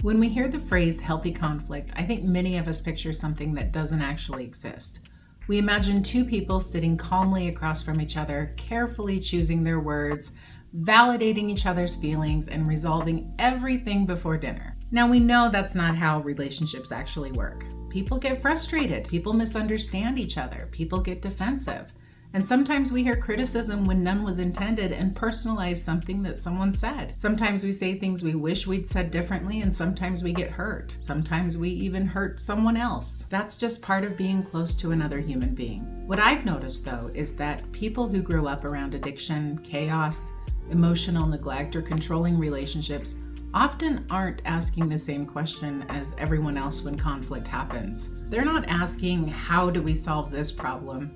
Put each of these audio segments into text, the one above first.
When we hear the phrase healthy conflict, I think many of us picture something that doesn't actually exist. We imagine two people sitting calmly across from each other, carefully choosing their words, validating each other's feelings, and resolving everything before dinner. Now, we know that's not how relationships actually work. People get frustrated, people misunderstand each other, people get defensive. And sometimes we hear criticism when none was intended and personalize something that someone said. Sometimes we say things we wish we'd said differently, and sometimes we get hurt. Sometimes we even hurt someone else. That's just part of being close to another human being. What I've noticed, though, is that people who grew up around addiction, chaos, emotional neglect, or controlling relationships often aren't asking the same question as everyone else when conflict happens. They're not asking, how do we solve this problem?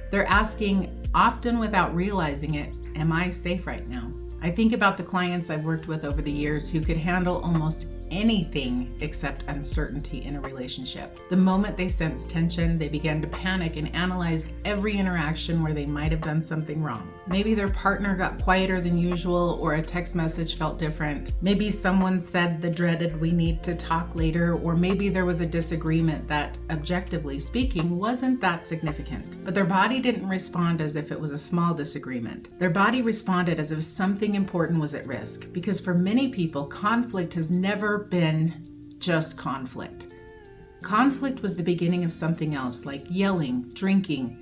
They're asking, often without realizing it, am I safe right now? I think about the clients I've worked with over the years who could handle almost anything except uncertainty in a relationship. The moment they sensed tension, they began to panic and analyze every interaction where they might have done something wrong. Maybe their partner got quieter than usual, or a text message felt different. Maybe someone said the dreaded "we need to talk later," or maybe there was a disagreement that, objectively speaking, wasn't that significant. But their body didn't respond as if it was a small disagreement. Their body responded as if something important was at risk, because for many people, conflict has never been just conflict. Conflict was the beginning of something else, like yelling, drinking,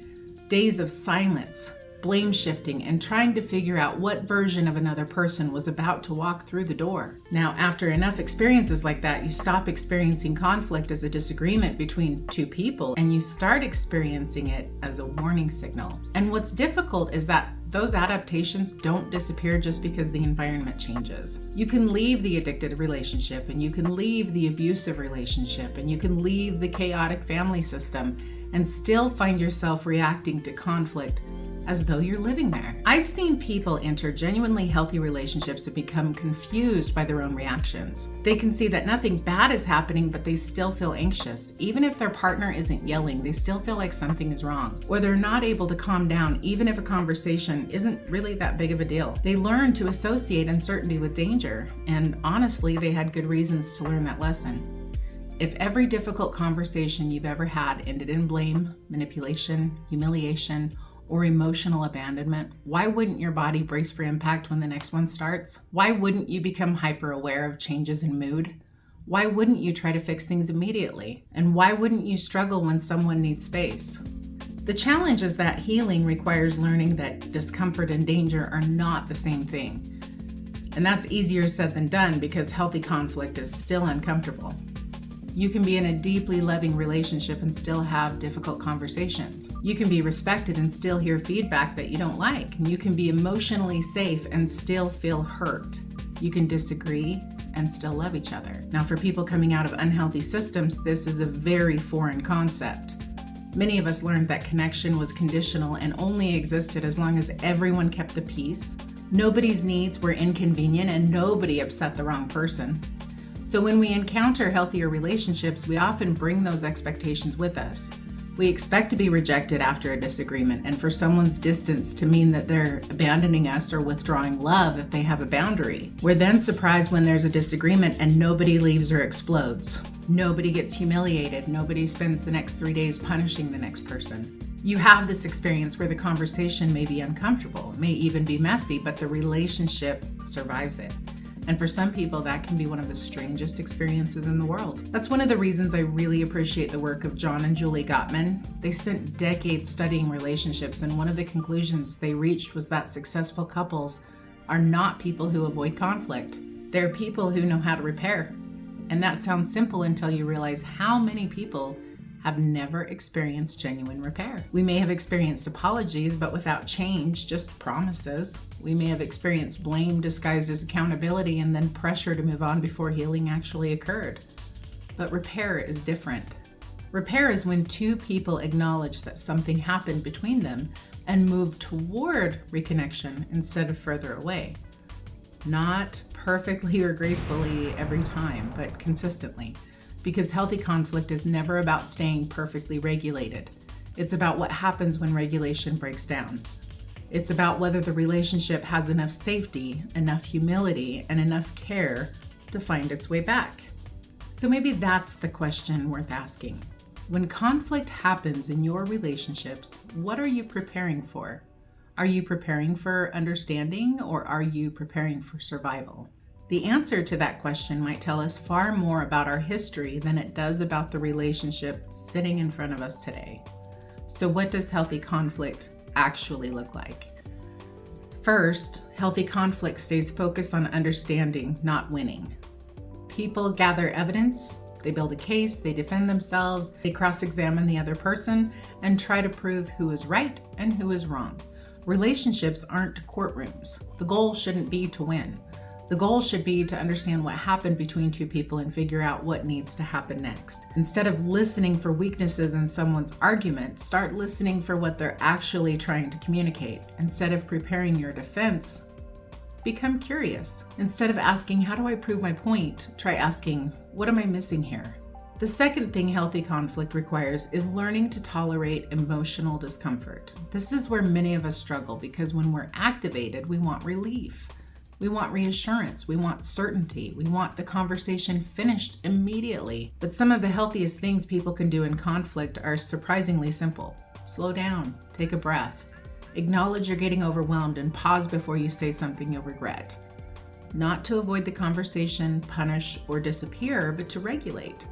days of silence, blame shifting, and trying to figure out what version of another person was about to walk through the door. Now, after enough experiences like that, you stop experiencing conflict as a disagreement between two people, and you start experiencing it as a warning signal. And what's difficult is that those adaptations don't disappear just because the environment changes. You can leave the addicted relationship, and you can leave the abusive relationship, and you can leave the chaotic family system and still find yourself reacting to conflict as though you're living there. I've seen people enter genuinely healthy relationships and become confused by their own reactions. They can see that nothing bad is happening, but they still feel anxious. Even if their partner isn't yelling, they still feel like something is wrong. Or they're not able to calm down, even if a conversation isn't really that big of a deal. They learn to associate uncertainty with danger, and honestly, they had good reasons to learn that lesson. If every difficult conversation you've ever had ended in blame, manipulation, humiliation, or emotional abandonment, why wouldn't your body brace for impact when the next one starts? Why wouldn't you become hyper aware of changes in mood? Why wouldn't you try to fix things immediately? And why wouldn't you struggle when someone needs space? The challenge is that healing requires learning that discomfort and danger are not the same thing. And that's easier said than done, because healthy conflict is still uncomfortable. You can be in a deeply loving relationship and still have difficult conversations. You can be respected and still hear feedback that you don't like. And you can be emotionally safe and still feel hurt. You can disagree and still love each other. Now, for people coming out of unhealthy systems, this is a very foreign concept. Many of us learned that connection was conditional and only existed as long as everyone kept the peace, nobody's needs were inconvenient, and nobody upset the wrong person. So when we encounter healthier relationships, we often bring those expectations with us. We expect to be rejected after a disagreement, and for someone's distance to mean that they're abandoning us or withdrawing love if they have a boundary. We're then surprised when there's a disagreement and nobody leaves or explodes. Nobody gets humiliated. Nobody spends the next 3 days punishing the next person. You have this experience where the conversation may be uncomfortable, may even be messy, but the relationship survives it. And for some people, that can be one of the strangest experiences in the world. That's one of the reasons I really appreciate the work of John and Julie Gottman. They spent decades studying relationships, and one of the conclusions they reached was that successful couples are not people who avoid conflict. They're people who know how to repair. And that sounds simple until you realize how many people have never experienced genuine repair. We may have experienced apologies, but without change, just promises. We may have experienced blame disguised as accountability and then pressure to move on before healing actually occurred. But repair is different. Repair is when two people acknowledge that something happened between them and move toward reconnection instead of further away. Not perfectly or gracefully every time, but consistently. Because healthy conflict is never about staying perfectly regulated. It's about what happens when regulation breaks down. It's about whether the relationship has enough safety, enough humility, and enough care to find its way back. So maybe that's the question worth asking. When conflict happens in your relationships, what are you preparing for? Are you preparing for understanding, or are you preparing for survival? The answer to that question might tell us far more about our history than it does about the relationship sitting in front of us today. So what does healthy conflict actually look like? First, healthy conflict stays focused on understanding, not winning. People gather evidence, they build a case, they defend themselves, they cross-examine the other person, and try to prove who is right and who is wrong. Relationships aren't courtrooms. The goal shouldn't be to win. The goal should be to understand what happened between two people and figure out what needs to happen next. Instead of listening for weaknesses in someone's argument, start listening for what they're actually trying to communicate. Instead of preparing your defense, become curious. Instead of asking, how do I prove my point? Try asking, what am I missing here? The second thing healthy conflict requires is learning to tolerate emotional discomfort. This is where many of us struggle because when we're activated, we want relief. We want reassurance. We want certainty. We want the conversation finished immediately. But some of the healthiest things people can do in conflict are surprisingly simple. Slow down, take a breath, acknowledge you're getting overwhelmed, and pause before you say something you'll regret. Not to avoid the conversation, punish, or disappear, but to regulate.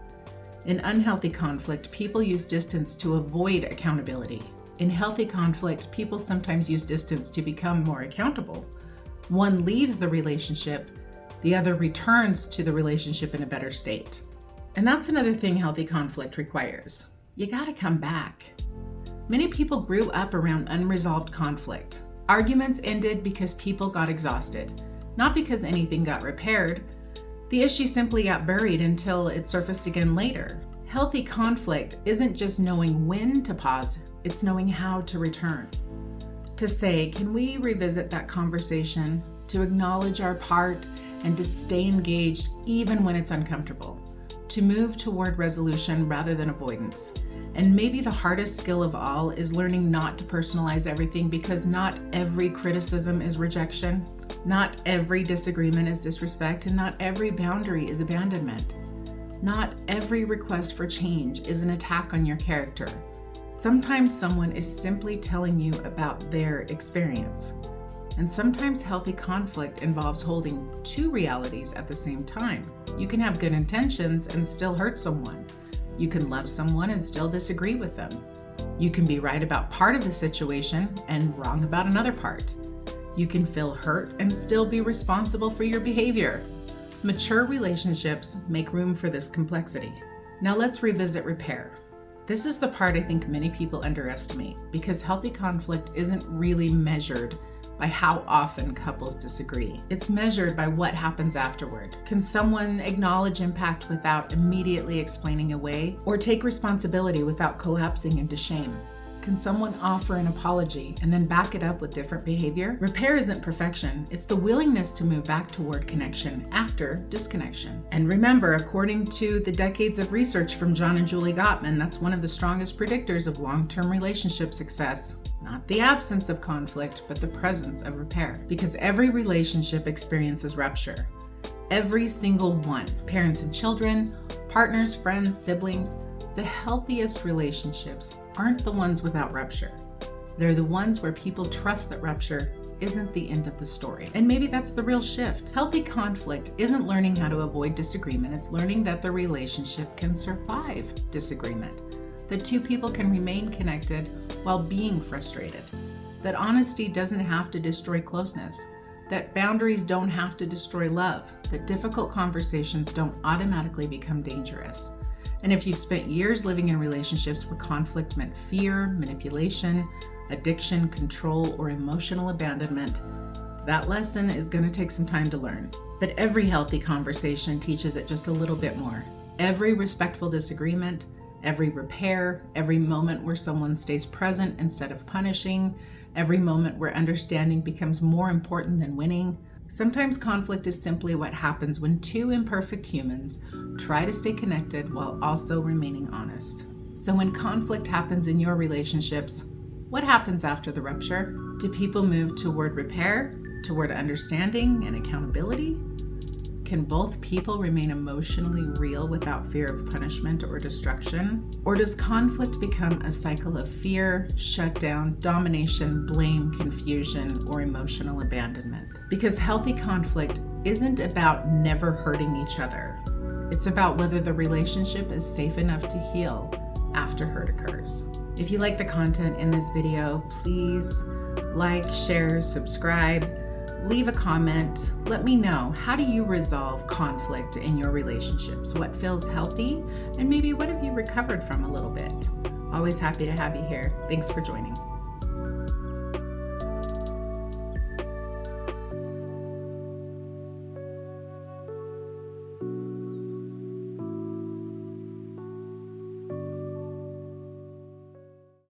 In unhealthy conflict, people use distance to avoid accountability. In healthy conflict, people sometimes use distance to become more accountable. One leaves the relationship, the other returns to the relationship in a better state. And that's another thing healthy conflict requires. You gotta come back. Many people grew up around unresolved conflict. Arguments ended because people got exhausted, not because anything got repaired. The issue simply got buried until it surfaced again later. Healthy conflict isn't just knowing when to pause, it's knowing how to return. To say, can we revisit that conversation? To acknowledge our part and to stay engaged even when it's uncomfortable. To move toward resolution rather than avoidance. And maybe the hardest skill of all is learning not to personalize everything, because not every criticism is rejection. Not every disagreement is disrespect, and not every boundary is abandonment. Not every request for change is an attack on your character. Sometimes someone is simply telling you about their experience. And sometimes healthy conflict involves holding two realities at the same time. You can have good intentions and still hurt someone. You can love someone and still disagree with them. You can be right about part of the situation and wrong about another part. You can feel hurt and still be responsible for your behavior. Mature relationships make room for this complexity. Now let's revisit repair. This is the part I think many people underestimate, because healthy conflict isn't really measured by how often couples disagree. It's measured by what happens afterward. Can someone acknowledge impact without immediately explaining away, or take responsibility without collapsing into shame? Can someone offer an apology and then back it up with different behavior? Repair isn't perfection. It's the willingness to move back toward connection after disconnection. And remember, according to the decades of research from John and Julie Gottman, that's one of the strongest predictors of long-term relationship success. Not the absence of conflict, but the presence of repair. Because every relationship experiences rupture. Every single one. Parents and children, partners, friends, siblings. The healthiest relationships aren't the ones without rupture. They're the ones where people trust that rupture isn't the end of the story. And maybe that's the real shift. Healthy conflict isn't learning how to avoid disagreement. It's learning that the relationship can survive disagreement. That two people can remain connected while being frustrated. That honesty doesn't have to destroy closeness. That boundaries don't have to destroy love. That difficult conversations don't automatically become dangerous. And if you've spent years living in relationships where conflict meant fear, manipulation, addiction, control, or emotional abandonment, that lesson is going to take some time to learn. But every healthy conversation teaches it just a little bit more. Every respectful disagreement, every repair, every moment where someone stays present instead of punishing, every moment where understanding becomes more important than winning. Sometimes conflict is simply what happens when two imperfect humans try to stay connected while also remaining honest. So when conflict happens in your relationships, what happens after the rupture? Do people move toward repair, toward understanding and accountability? can both people remain emotionally real without fear of punishment or destruction? Or does conflict become a cycle of fear, shutdown, domination, blame, confusion, or emotional abandonment? Because healthy conflict isn't about never hurting each other. It's about whether the relationship is safe enough to heal after hurt occurs. If you like the content in this video, please like, share, subscribe, leave a comment. Let me know, how do you resolve conflict in your relationships? What feels healthy? And maybe what have you recovered from a little bit? Always happy to have you here. Thanks for joining.